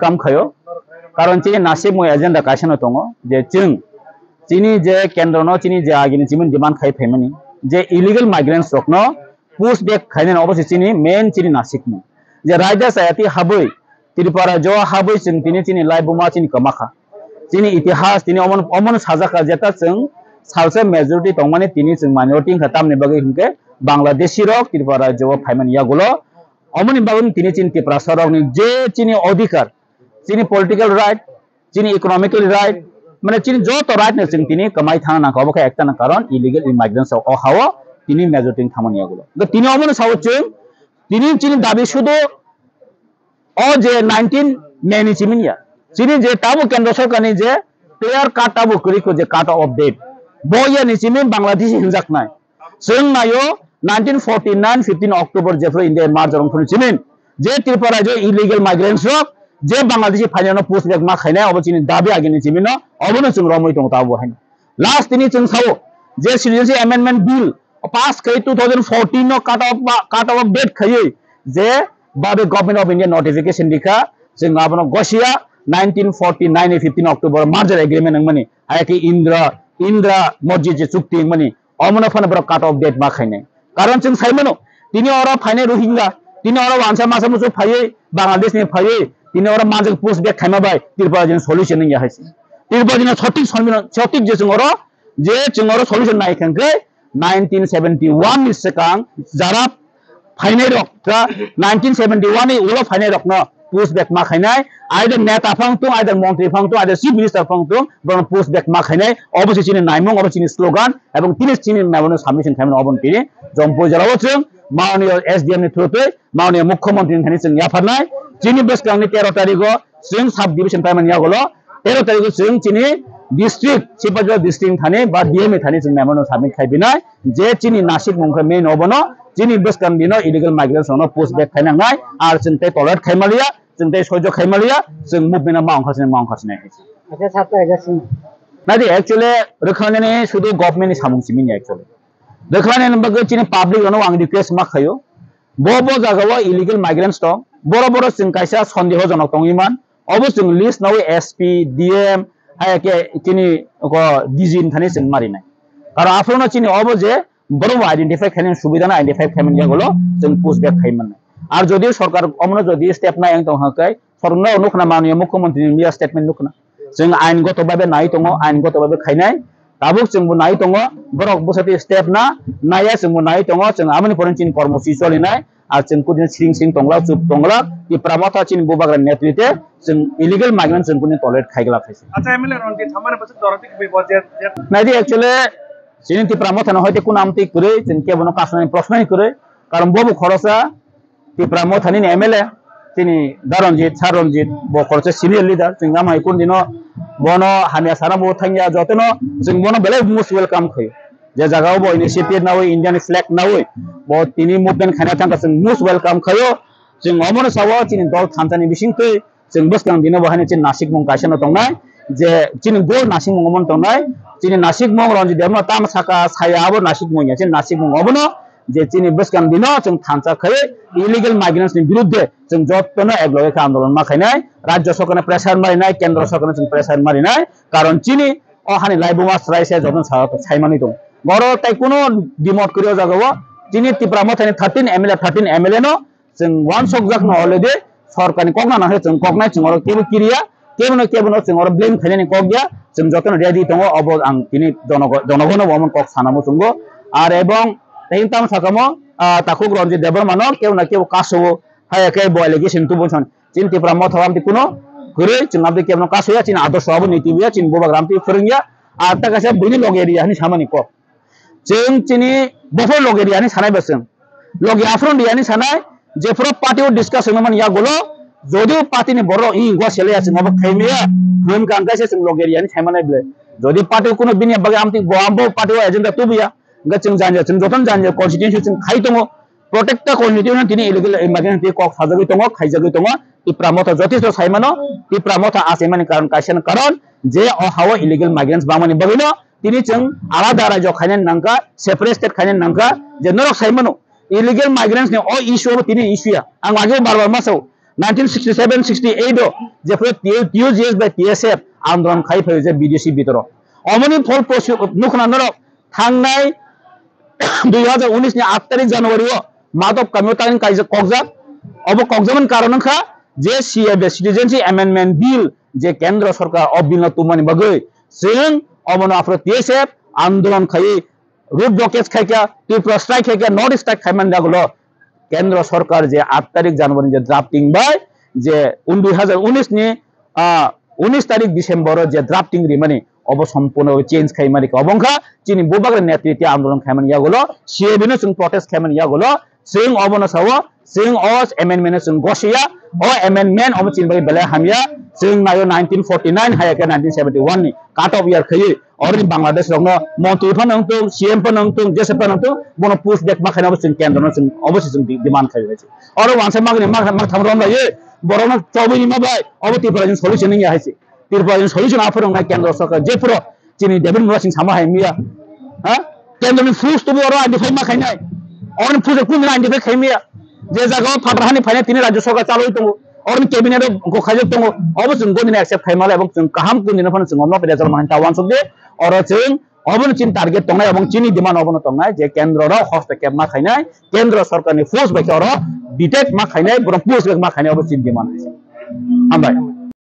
welcome khayo karon chini nasib mo agenda kaisano tongo je chini je kendro no chini je agini chimin demand khai phaimani je illegal migrants rokno push back khainen obose chini main chini nasib mo je raida sayati haboi tiripara jo haboi chini lai buma chini kamakha chini itihas chini omon sajaka jeta salse majority tongmani tini minority khatam ne bagi hinke bangladeshi rok tiripara jo phaimani yagulo omoni bagun tini chini tipra rok ni je chini odhikar chini political right chini economically right মানে চিনি যত right নেছেন তিনি কামাই থানা না কবকে একটা না কারণ ইলিগাল ইমাইগ্রেন্টস ও হাওয়া তিনি মেজরিটি খামানিয়াগুলো তো তিনি অমন সাউচেন তিনি চিনি দাবি শুধু ও যে 19 মেনি চিমিনিয়া চিনি যে তাবো কেন্দ্র সরকারনি যে প্লেয়ার কার্ড তাবো করিকো যে কার্ড অফ ডেট বইয়া নিচিমি বাংলাদেশি হিনজাক নাই जों नायो 1949 15 अक्टोबर जेफ्रो इंडिया मार्च रंग फुनि चिमिन जे त्रिपुरा जो इलीगल माइग्रेंट्स रक जे बांग्लादेशी फाइनानो पोस्ट बैक मा खाइना अबचिनि दाबी आगिनि चिमिनो अबनो जों रमै दं ताबो हाइन लास्ट तिनि जों सावो जे सिटिजनशिप अमेंडमेंट बिल पास खै 2014 नो काट ऑफ डेट खयै जे बाबे गवर्नमेंट ऑफ इंडिया नोटिफिकेशन दिखा जों आबनो गसिया 1949 15 अक्टोबर मार्च एग्रीमेंट नंगमनि आयकि इंद्रा मस्जिद जे चुक्ति मनि अमनो फन बर काट ऑफ डेट मा खाइने कारण जों साइमनो तिनि अरा फाइने रोहिंग्या तिनि अरा वानसा मासा मुसु फायै बांग्लादेश नि फायै तिनि अरा माजक पोस्ट बैक खाइमाबाय त्रिपुरा जन सल्यूशन नि याहायसि त्रिपुरा जन सटिक जे जोंरो सल्यूशन नाय खंके 1971 नि सिगां जारा फाइने रक 1971 नि उलो फाइने रक न पोस्ट बैक मा खाइनाय आइदर नेता फांगतो आइदर मंत्री फांगतो आइदर चीफ मिनिस्टर फांगतो बन पोस्ट बैक मा खाइनाय अबसे चिनि नाइमंग अबसे स्लोगान एवं तिनि चिनि नावनो सबमिशन खाइमन अबन तिनि जम्पो जरावचों माननीय एसडीएम नि थ्रुते माननीय मुख्यमंत्री नि जों याफारनाय चिनि बेसकांनि 13 तारिखो जों सब डिविजन पाइमन यागलो 13 तारिखो जों चिनि डिस्ट्रिक्ट सिपाजो डिस्ट्रिक्ट थाने बा डीएमए थाने जों नावनो सबमिट खाइबिनाय जे चिनि नासिक मुंखो मेन अबनो चिनि बेसकां दिनो इलीगल माइग्रेंट्स नो पोस्ट बैक खाइनांनाय आर जों ते टॉयलेट खाइमालिया जों ते सयज खाइमालिया जों मुभमेन्टआ मावखासनाय अच्छा साथा एजासिन नादि एक्चुअली रोखाने शुद्ध गवर्नमेंट नि सामुंसि मिनि एक्चुअली रोखाने नबगो चिनि पब्लिक नो आं रिक्वेस्ट मा खायो बो जागाव इलीगल माइग्रेंट्स दं बर जों कायसा सन्देहजनक दंइमान अबो जों लिस्ट नाव एसपी डीएम हायके चिनि डिजिन थाने जों मारिनाय आरो आफरोनो चिनि अबो जे बरो आइडेंटिफाई खाइने सुबिदा ना आइडेंटिफाई खाइमन यागलो जों पोस्ट बैक खाइमन आरो जदि सरकार अमनो जदि स्टेप ना एं दंहाकै सरनो नुखना माननीय मुख्यमंत्री नि स्टेटमेंट नुखना जों आइनगत भाबे नाय दङ आइनगत भाबे खाइनाय दाबुक जोंबो नाय दङ बरक बसति स्टेप ना नाया जोंबो नाय दङ जों आमनि फरेनसिन कर्मसुचि चलिनाय आरो जों कुदिन सिं दंला चुप दंला कि प्रामथा चिन बुबाग्रा नेतृत्वे जों इलीगल माइग्रेंट जों कुनि टॉयलेट खाइगला खाइसे अच्छा एमएलए रनदि थामाने बस दरति बे बजेट नायदि एक्चुअली सिनिति प्रामथा न होते कुन आमति करे जों केबनो कासनाय प्रश्न करे कारण बबु खरसा ति प्रामथानि एमएलए तिनी दारनजित सारनजित बो खरसे सिनियर लीडर जों गामाय कुन दिनो बनो हानिया सारा बो थांगिया जतनो जों बनो बेले मोस्ट वेलकम खै जे जगाव बो इनिशिएटिव नावै इंडियन फ्लैग नावै बो तिनी मुभमेंट खाना थांगा जों मोस्ट वेलकम खयो जों अमनो सावा चिनि दल थांजानि बिसिंथै जों बसकां दिनो बहाने चिन नासिक मुं गायसनो दंनाय जे चिनि गो नासिक मुं मन दंनाय चिनि नासिक मुं रनजित देमनो ताम साका सायाबो नासिक मुं या चिन नासिक मुं अबनो जे चिनि बसकां दिनो जों थांजा खै इलीगल माइग्रेंट्स नि विरुद्ध जों जतनो एग्लवेका आंदोलन मा खाइनाय राज्य सरकारने प्रेसार मारिनाय केंद्र सरकारने जों प्रेसार मारिनाय कारण चिनि अहानि लाइबुमा स्राइसे जतन सायमानि दं बर ताइ कुनो डिमोट करियो जागो चिनि तिप्रा मथानि 13 एमएलए नो जों वान सक जाक न अलरेडी सरकारनि कगना ना जों कगनाय जों केबो किरिया केबनो जों ब्लेम खाइनानि कगया जों जतन रेडी दङ अब आं तिनि जनगण वमन कक सानामो जोंगो आरो एबं ताइन ताम साकामो ताकुक रनजित देबर मानो केबो कासो हायके बो एलिगेशन तुबोसन चिन तिप्रा मथाम कुनो गरे जों आबदि केबनो कासोया चिन आदर्श आबो नीतिबिया चिन बोबाग्रामति फोरोंगिया आरता कासे बुनि लगेरियानि सामानि क जों चिनि बफो लगेरियानि सानाय बसों लगे आफ्रोन्डियानि सानाय जेफ्रो पार्टीओ डिस्कसन मन या गोलो जदिओ पार्टीनि बरो इ गसेले जों अब खाइमिया हम कांगासे जों लगेरियानि सायमानाय ब्ले जदि पार्टीओ कुनो बिनि बगे आमति बआमबो पार्टीओ एजेंडा तुबिया गचों जान्या जों जतन जान्या कन्स्टिट्यूशन जों खाइ दङ प्रोटेक्ट कन्स्टिट्यूशन तिनि इलीगल इमाइग्रेंट कक साजगै दङ खाइजगै दङ तिप्रा मथा जतिसो सायमानो तिप्रा मथा आसेमानि कारण कायसन कारण जे अहाव इलीगल माइग्रेंट्स बामानि बगैनो तिनि जों आलादा राज्य खाइनाय नांका सेपारेट स्टेट खाइनाय नांका जे नरक सायमानो इलीगल माइग्रेंट्स ने ओ इश्यू तिनि इश्यूया आं आगे बार मासाव 1967-68 যে TUGS by TSF আন্দোলন খাই ফেলে যে বিদেশি ভিতর অমনি ফল নুখনানোর থাংনাই 2019 ni 8 তারিখ জানুয়ারি মাদক কামিও তারিখ কাইজে কক্সা অব কক্সামন কারণ খা যে সিএবি সিটিজেনশিপ অ্যামেন্ডমেন্ট বিল যে কেন্দ্র সরকার অবিল তুমানি বাগৈ जों অমন আফ্র TSF আন্দোলন খাই রুট ব্লকেজ খাইকা ত্রিপুরা স্ট্রাইক খাইকা নর্থ স্ট্রাইক খাইমান যাগুলো কেন্দ্র সরকার যে 8 তারিখ জানুয়ারি যে ড্রাফটিং বাই যে 2019 ni 19 তারিখ ডিসেম্বর যে ড্রাফটিং রিমানি অব সম্পূর্ণ চেঞ্জ খাইমানি অবংখা চিনি বুবাগের নেতৃত্বে আন্দোলন খাইমানি ইয়াগুলো সিএবিনো जों প্রটেস্ট খাইমানি ইয়াগুলো जों অবনা সাও जों অস এমেন্ডমেন্ট जों গসিয়া ও এমেন্ডমেন্ট অব চিনবাই বেলা হামিয়া जों নাयो 1949 হায়াকে 1971 ni কাট অফ ইয়ার খাই অরনি বাংলাদেশ রং মন্ত্রী ফনংতো সিএম ফনংতো জেসে ফনংতো বনো পুশ ব্যাক মাখানা जों কেন্দ্র जों অবশ্যই जों ডিমান্ড খাইছে আর ওয়ানসে মাগনি মা থামরন লাইয়ে বরং চবইনি মাবাই অবতি পরাজন সলিউশন নিয়া হাইছে ত্রিপুরা সলিউশন আফরং না কেন্দ্র সরকার যে পুরো চিনি ডেভিড মুরাসিং সামা হাইমিয়া হ্যাঁ কেন্দ্রনি ফুস তো বড় আইডিফাই মা খাইনাই অরনি ফুস কোন আইডিফাই খাইমিয়া যে জায়গায় ফাটাহানি ফাইনা তিনি রাজ্য সরকার চালুই দङ অরনি ক্যাবিনেট গখাইজক দङ অবশ্যই গদিনে অ্যাকসেপ্ট খাইমালা এবং जों কাহাম কোন দিন जों অন্য পেজাল মানতা ওয়ান সবদে অর जों অবন চিন টার্গেট দংনাই এবং চিনি ডিমান্ড অবন দংনাই যে কেন্দ্রর হস্তক্ষেপ মা খাইনাই কেন্দ্র সরকারনি ফোর্স বাইকে অর ডিটেক্ট মা খাইনাই বরং পুশ মা খাইনাই অবশ্যই ডিমান্ড আছে আমবাই